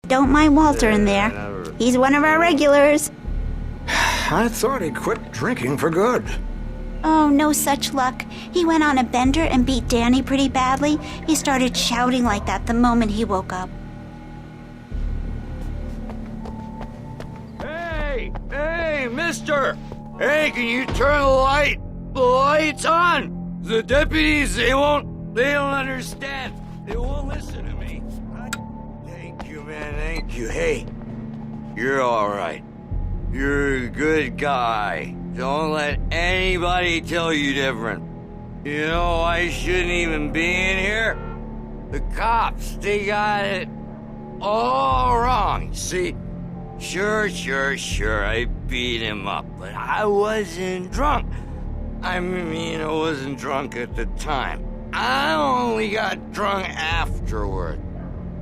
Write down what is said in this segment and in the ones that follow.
Don't mind Walter in there. He's one of our regulars. I thought he quit drinking for good. Oh, no such luck. He went on a bender and beat Danny pretty badly. He started shouting like that the moment he woke up. Hey, mister! Hey, can you turn the lights on? The deputies, they don't understand. They won't listen to me. Thank you, man, thank you. Hey, you're all right. You're a good guy. Don't let anybody tell you different. You know, I shouldn't even be in here. The cops, they got it all wrong. See, sure, I beat him up, but I wasn't drunk. I mean, I wasn't drunk at the time. I only got drunk afterward.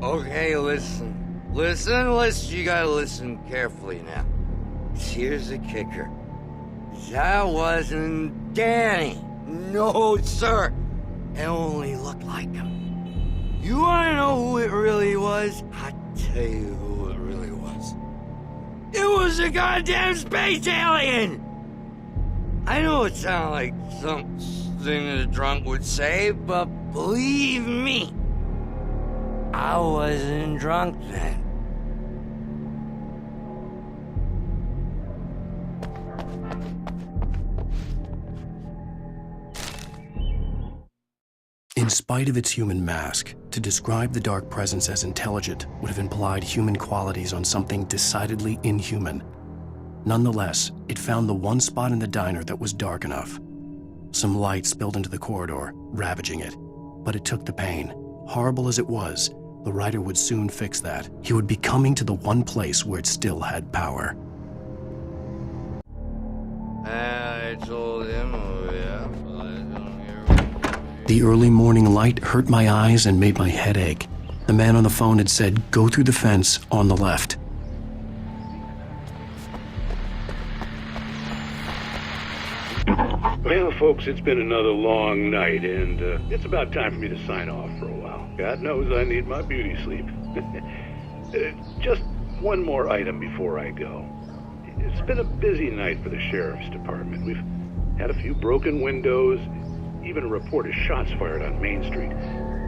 Okay, listen, you gotta listen carefully now. Here's the kicker. That wasn't Danny. No, sir. It only looked like him. You wanna know who it really was? I'll tell you who it really was. It was a goddamn space alien! I know it sounds like something a drunk would say, but believe me, I wasn't drunk then. In spite of its human mask, to describe the dark presence as intelligent would have implied human qualities on something decidedly inhuman. Nonetheless, it found the one spot in the diner that was dark enough. Some light spilled into the corridor, ravaging it. But it took the pain. Horrible as it was, the writer would soon fix that. He would be coming to the one place where it still had power. I told him, The early morning light hurt my eyes and made my head ache. The man on the phone had said, "Go through the fence on the left." Well, folks, it's been another long night, and it's about time for me to sign off for a while. God knows I need my beauty sleep. Just one more item before I go. It's been a busy night for the Sheriff's Department. We've had a few broken windows, even a report of shots fired on Main Street.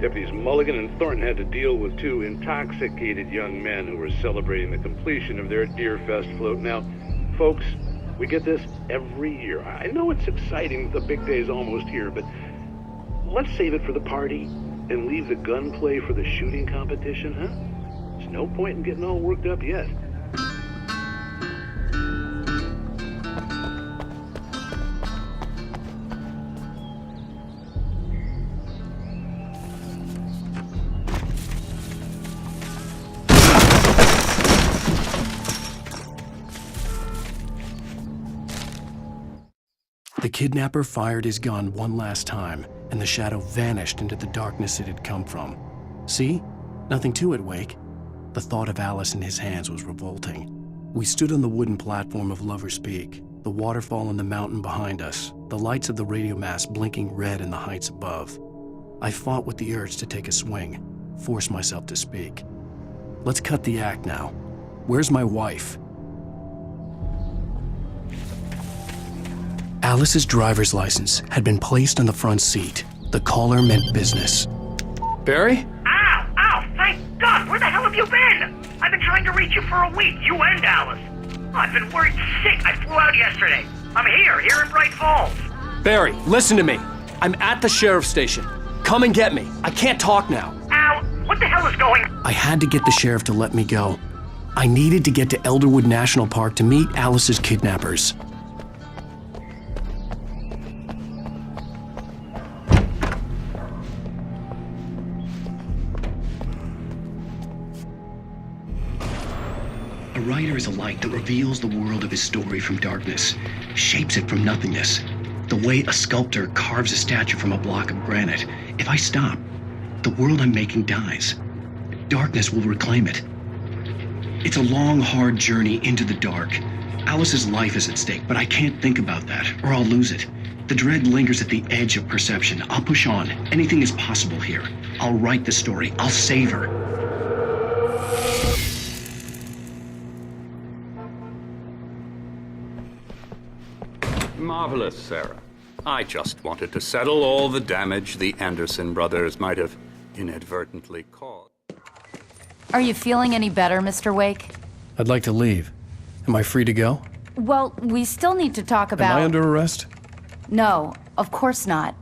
Deputies Mulligan and Thornton had to deal with two intoxicated young men who were celebrating the completion of their Deerfest float. Now, folks, we get this every year. I know it's exciting, the big day's almost here, but let's save it for the party and leave the gunplay for the shooting competition, huh? There's no point in getting all worked up yet. The kidnapper fired his gun one last time, and the shadow vanished into the darkness it had come from. See? Nothing to it, Wake. The thought of Alice in his hands was revolting. We stood on the wooden platform of Lover's Peak, the waterfall and the mountain behind us, the lights of the radio mast blinking red in the heights above. I fought with the urge to take a swing, force myself to speak. Let's cut the act now. Where's my wife? Alice's driver's license had been placed on the front seat. The caller meant business. Barry? Ow! Thank God! Where the hell have you been? I've been trying to reach you for a week, you and Alice. I've been worried sick. I flew out yesterday. I'm here in Bright Falls. Barry, listen to me. I'm at the sheriff's station. Come and get me. I can't talk now. Al, what the hell is going on? I had to get the sheriff to let me go. I needed to get to Elderwood National Park to meet Alice's kidnappers. A writer is a light that reveals the world of his story from darkness, shapes it from nothingness. The way a sculptor carves a statue from a block of granite. If I stop, the world I'm making dies. Darkness will reclaim it. It's a long, hard journey into the dark. Alice's life is at stake, but I can't think about that, or I'll lose it. The dread lingers at the edge of perception. I'll push on. Anything is possible here. I'll write the story. I'll save her. marvelous, Sarah. I just wanted to settle all the damage the Anderson brothers might have inadvertently caused. Are you feeling any better, Mr. Wake? I'd like to leave. Am I free to go? Well, we still need to talk about... Am I under arrest? No, of course not.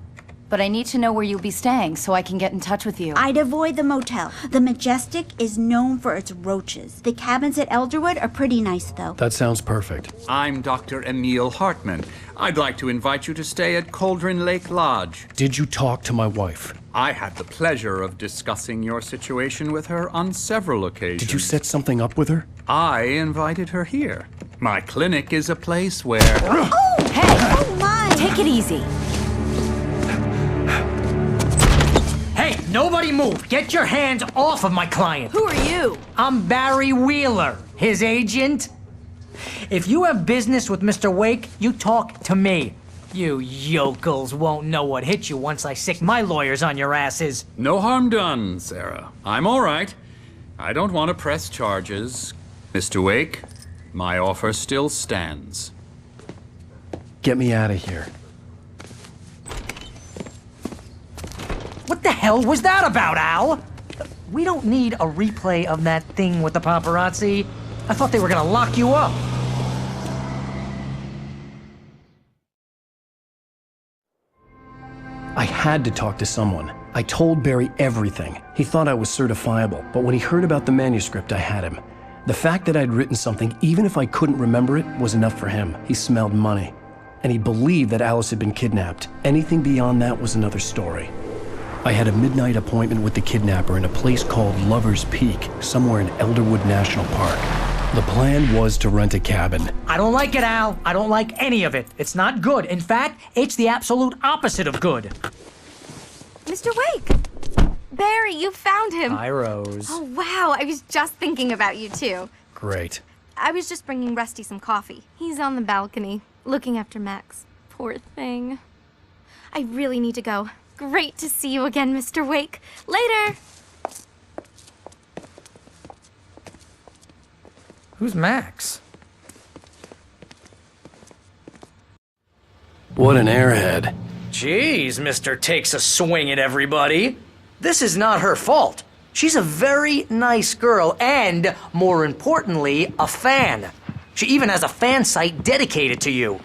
But I need to know where you'll be staying so I can get in touch with you. I'd avoid the motel. The Majestic is known for its roaches. The cabins at Elderwood are pretty nice, though. That sounds perfect. I'm Dr. Emil Hartman. I'd like to invite you to stay at Cauldron Lake Lodge. Did you talk to my wife? I had the pleasure of discussing your situation with her on several occasions. Did you set something up with her? I invited her here. My clinic is a place where... Oh! Hey! Oh, my! Take it easy. Hey, nobody move! Get your hands off of my client! Who are you? I'm Barry Wheeler, his agent. If you have business with Mr. Wake, you talk to me. You yokels won't know what hit you once I sick my lawyers on your asses. No harm done, Sarah. I'm all right. I don't want to press charges. Mr. Wake, my offer still stands. Get me out of here. What the hell was that about, Al? We don't need a replay of that thing with the paparazzi. I thought they were gonna lock you up. I had to talk to someone. I told Barry everything. He thought I was certifiable, but when he heard about the manuscript, I had him. The fact that I'd written something, even if I couldn't remember it, was enough for him. He smelled money. And he believed that Alice had been kidnapped. Anything beyond that was another story. I had a midnight appointment with the kidnapper in a place called Lover's Peak, somewhere in Elderwood National Park. The plan was to rent a cabin. I don't like it, Al. I don't like any of it. It's not good. In fact, it's the absolute opposite of good. Mr. Wake! Barry, you found him. Hi, Rose. Oh, wow. I was just thinking about you, too. Great. I was just bringing Rusty some coffee. He's on the balcony, looking after Max. Poor thing. I really need to go. Great to see you again, Mr. Wake. Later! Who's Max? What an airhead. Jeez, Mr. Takes a swing at everybody. This is not her fault. She's a very nice girl and, more importantly, a fan. She even has a fan site dedicated to you.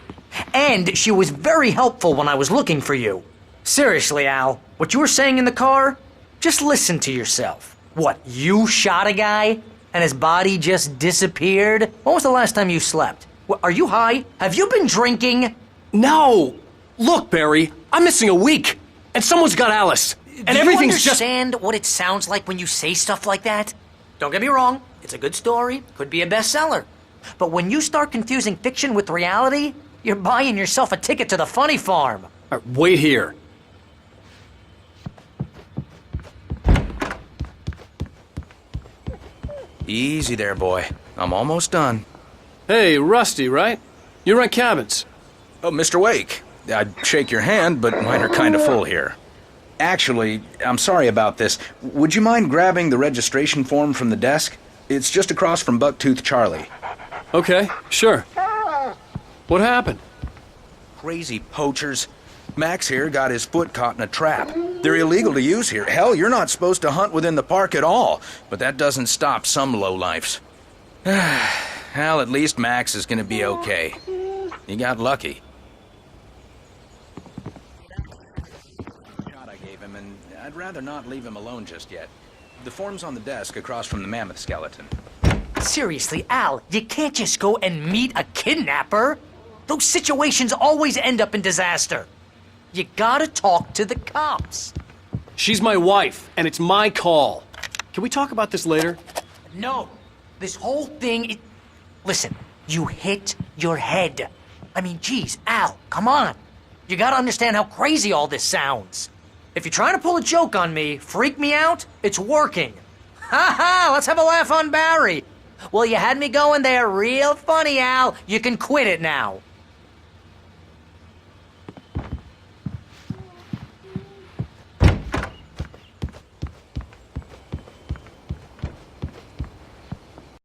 And she was very helpful when I was looking for you. Seriously, Al, what you were saying in the car? Just listen to yourself. What, you shot a guy and his body just disappeared? When was the last time you slept? What, are you high? Have you been drinking? No! Look, Barry, I'm missing a week, and someone's got Alice, and everything's just... Do you understand what it sounds like when you say stuff like that? Don't get me wrong, it's a good story, could be a bestseller. But when you start confusing fiction with reality, you're buying yourself a ticket to the funny farm. All right, wait here. Easy there, boy. I'm almost done. Hey, Rusty, right? You rent cabins. Oh, Mr. Wake. I'd shake your hand, but mine are kind of full here. Actually, I'm sorry about this. Would you mind grabbing the registration form from the desk? It's just across from Bucktooth Charlie. Okay, sure. What happened? Crazy poachers. Max here got his foot caught in a trap. They're illegal to use here. Hell, you're not supposed to hunt within the park at all. But that doesn't stop some lowlifes. Well, at least Max is gonna be okay. He got lucky. Shot I gave him, and I'd rather not leave him alone just yet. The form's on the desk across from the mammoth skeleton. Seriously, Al, you can't just go and meet a kidnapper. Those situations always end up in disaster. You gotta talk to the cops. She's my wife, and it's my call. Can we talk about this later? No, this whole thing, Listen, you hit your head. I mean, geez, Al, come on. You gotta understand how crazy all this sounds. If you're trying to pull a joke on me, freak me out, it's working. Ha ha, let's have a laugh on Barry. Well, you had me going there real funny, Al. You can quit it now.